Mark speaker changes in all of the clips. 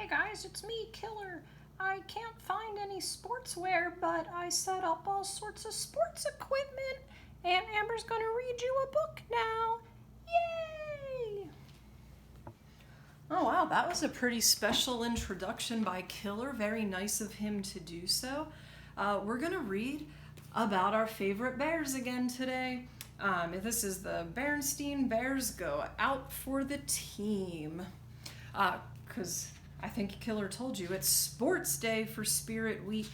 Speaker 1: guys, it's me, Killer. I can't find any sportswear, but I set up all sorts of sports equipment. Aunt Amber's gonna read you a book now. Yay! Oh wow, that was a pretty special introduction by Killer. Very nice of him to do so. We're gonna read about our favorite bears again today. This is the Berenstain Bears Go Out for the Team. Because I think Killer told you it's sports day for Spirit Week.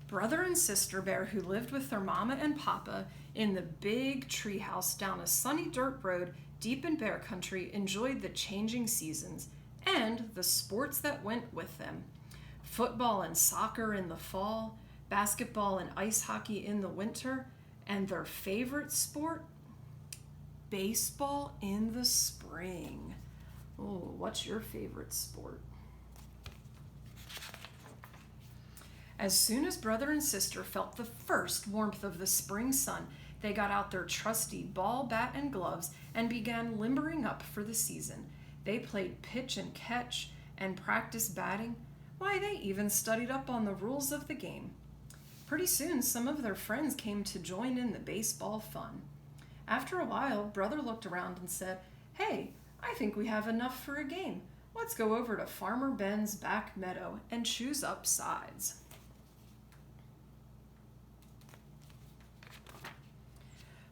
Speaker 1: Brother and sister bear who lived with their mama and papa in the big treehouse down a sunny dirt road deep in bear country enjoyed the changing seasons and the sports that went with them. Football and soccer in the fall, basketball and ice hockey in the winter, and their favorite sport, baseball in the spring. Oh, what's your favorite sport? As soon as brother and sister felt the first warmth of the spring sun, they got out their trusty ball, bat, and gloves and began limbering up for the season. They played pitch and catch and practiced batting. Why, they even studied up on the rules of the game. Pretty soon, some of their friends came to join in the baseball fun. After a while, brother looked around and said, "Hey, I think we have enough for a game. Let's go over to Farmer Ben's back meadow and choose up sides."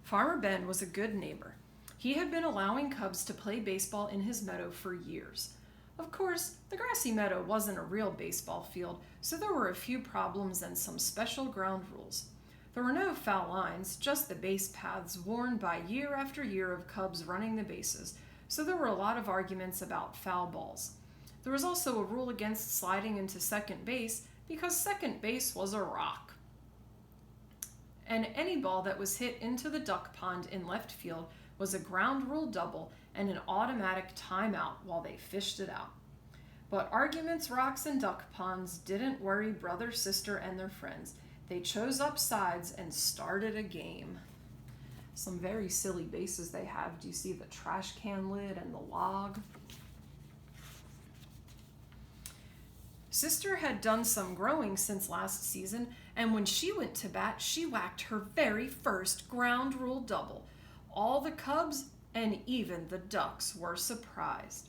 Speaker 1: Farmer Ben was a good neighbor. He had been allowing cubs to play baseball in his meadow for years. Of course, the grassy meadow wasn't a real baseball field, so there were a few problems and some special ground rules. There were no foul lines, just the base paths worn by year after year of cubs running the bases, so there were a lot of arguments about foul balls. There was also a rule against sliding into second base because second base was a rock. And any ball that was hit into the duck pond in left field was a ground rule double and an automatic timeout while they fished it out. But arguments, rocks, and duck ponds didn't worry brother, sister, and their friends. They chose up sides and started a game. Some very silly bases they have. Do you see the trash can lid and the log? Sister had done some growing since last season, and when she went to bat, she whacked her very first ground rule double. All the cubs and even the ducks were surprised.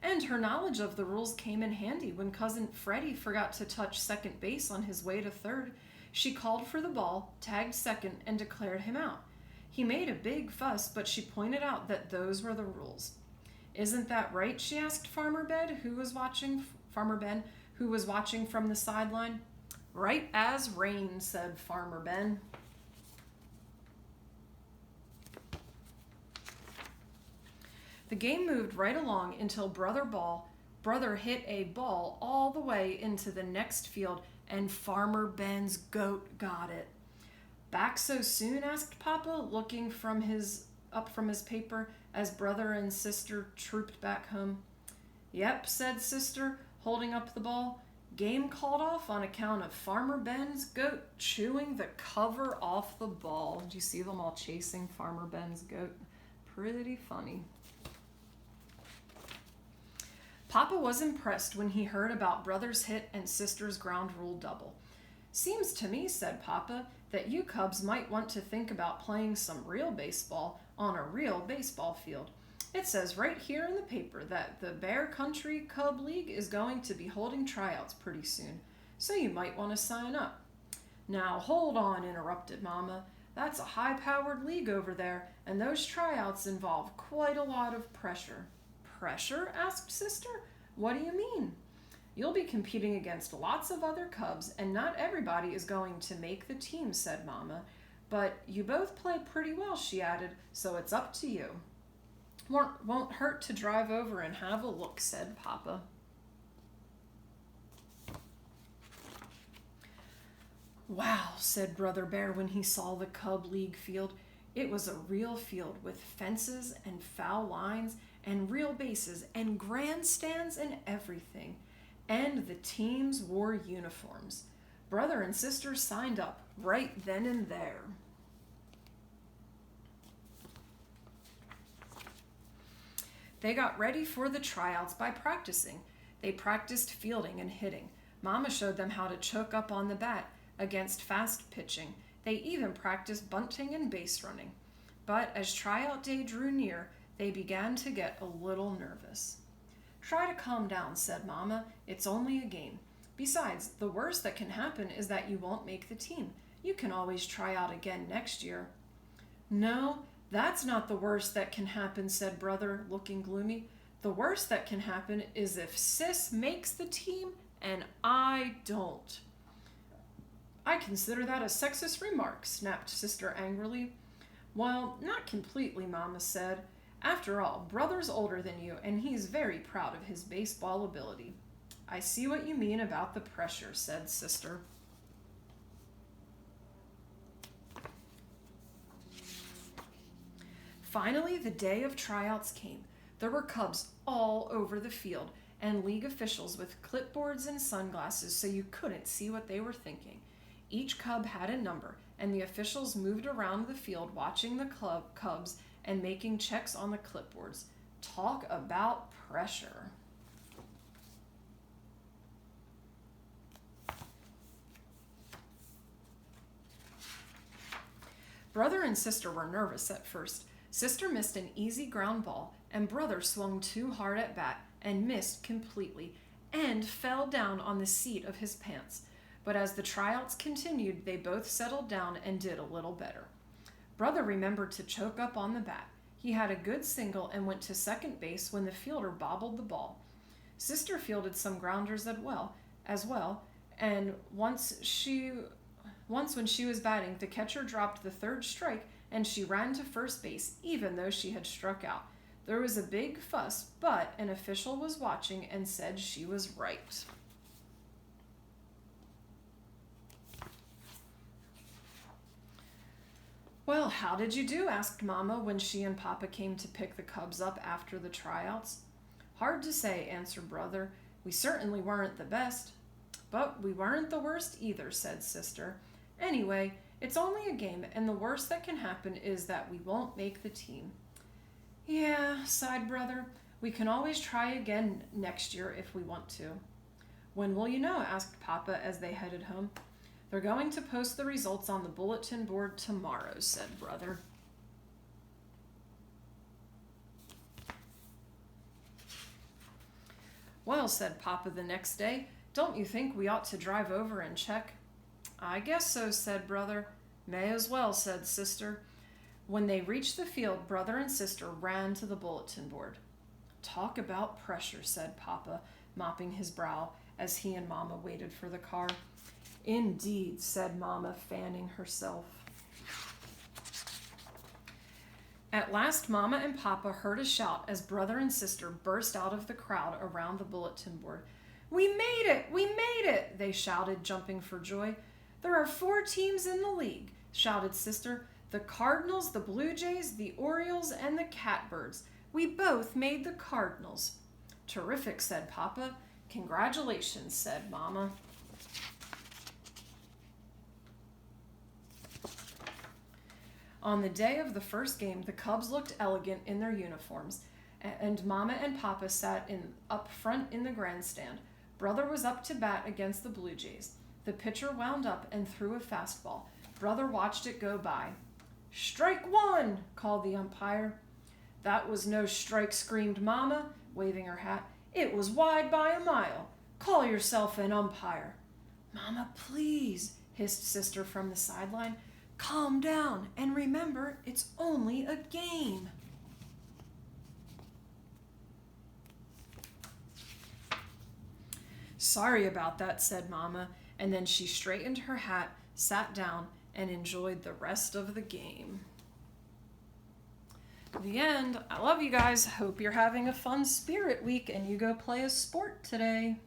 Speaker 1: And her knowledge of the rules came in handy when cousin Freddie forgot to touch second base on his way to third. She called for the ball, tagged second, and declared him out. He made a big fuss, but she pointed out that those were the rules. "Isn't that right?" she asked Farmer Ben, who was watching from the sideline. "Right as rain," said Farmer Ben. The game moved right along until Brother hit a ball all the way into the next field, and Farmer Ben's goat got it. "Back so soon?" asked Papa, looking up from his paper as brother and sister trooped back home. "Yep," said sister, holding up the ball. "Game called off on account of Farmer Ben's goat chewing the cover off the ball." Do you see them all chasing Farmer Ben's goat? Pretty funny. Papa was impressed when he heard about brother's hit and sister's ground rule double. "Seems to me," said Papa, "that you cubs might want to think about playing some real baseball on a real baseball field. It says right here in the paper that the Bear Country Cub League is going to be holding tryouts pretty soon, so you might want to sign up." "Now hold on," interrupted Mama. "That's a high-powered league over there, and those tryouts involve quite a lot of pressure." "Pressure?" asked Sister. "What do you mean?" "You'll be competing against lots of other cubs, and not everybody is going to make the team," said Mama. "But you both play pretty well," she added, "so it's up to you." "Won't hurt to drive over and have a look," said Papa. "Wow," said Brother Bear when he saw the Cub League field. It was a real field with fences and foul lines and real bases and grandstands and everything. And the teams wore uniforms. Brother and sister signed up right then and there. They got ready for the tryouts by practicing. They practiced fielding and hitting. Mama showed them how to choke up on the bat against fast pitching. They even practiced bunting and base running. But as tryout day drew near, they began to get a little nervous. "Try to calm down," said Mama. "It's only a game. Besides, the worst that can happen is that you won't make the team. You can always try out again next year." "No, that's not the worst that can happen," said Brother, looking gloomy. "The worst that can happen is if Sis makes the team and I don't." "I consider that a sexist remark," snapped Sister angrily. "Well, not completely," Mama said. "After all, Brother's older than you, and he's very proud of his baseball ability." "I see what you mean about the pressure," said Sister. Finally, the day of tryouts came. There were Cubs all over the field, and league officials with clipboards and sunglasses so you couldn't see what they were thinking. Each Cub had a number, and the officials moved around the field watching the Cubs and making checks on the clipboards. Talk about pressure. Brother and Sister were nervous at first. Sister missed an easy ground ball, and Brother swung too hard at bat and missed completely, and fell down on the seat of his pants. But as the tryouts continued, they both settled down and did a little better. Brother remembered to choke up on the bat. He had a good single and went to second base when the fielder bobbled the ball. Sister fielded some grounders as well, and once when she was batting, the catcher dropped the third strike and she ran to first base even though she had struck out. There was a big fuss, but an official was watching and said she was right. "Well, how did you do?" asked Mama when she and Papa came to pick the Cubs up after the tryouts. "Hard to say," answered Brother. "We certainly weren't the best." "But we weren't the worst either," said Sister. "Anyway, it's only a game, and the worst that can happen is that we won't make the team." "Yeah," sighed Brother. "We can always try again next year if we want to." "When will you know?" asked Papa as they headed home. "They're going to post the results on the bulletin board tomorrow," said Brother. "Well," said Papa the next day, "don't you think we ought to drive over and check?" "I guess so," said Brother. "May as well," said Sister. When they reached the field, Brother and Sister ran to the bulletin board. "Talk about pressure," said Papa, mopping his brow as he and Mama waited for the car. "Indeed," said Mama, fanning herself. At last, Mama and Papa heard a shout as Brother and Sister burst out of the crowd around the bulletin board. "We made it! We made it!" they shouted, jumping for joy. "There are 4 teams in the league," shouted Sister. "The Cardinals, the Blue Jays, the Orioles, and the Catbirds. We both made the Cardinals." "Terrific," said Papa. "Congratulations," said Mama. On the day of the first game, the Cubs looked elegant in their uniforms, and Mama and Papa sat up front in the grandstand. Brother was up to bat against the Blue Jays. The pitcher wound up and threw a fastball. Brother watched it go by. "Strike 1!" called the umpire. "That was no strike," screamed Mama, waving her hat. "It was wide by a mile. Call yourself an umpire." "Mama, please," hissed Sister from the sideline. "Calm down, and remember, it's only a game." "Sorry about that," said Mama, and then she straightened her hat, sat down, and enjoyed the rest of the game. The end. I love you guys. Hope you're having a fun spirit week and you go play a sport today.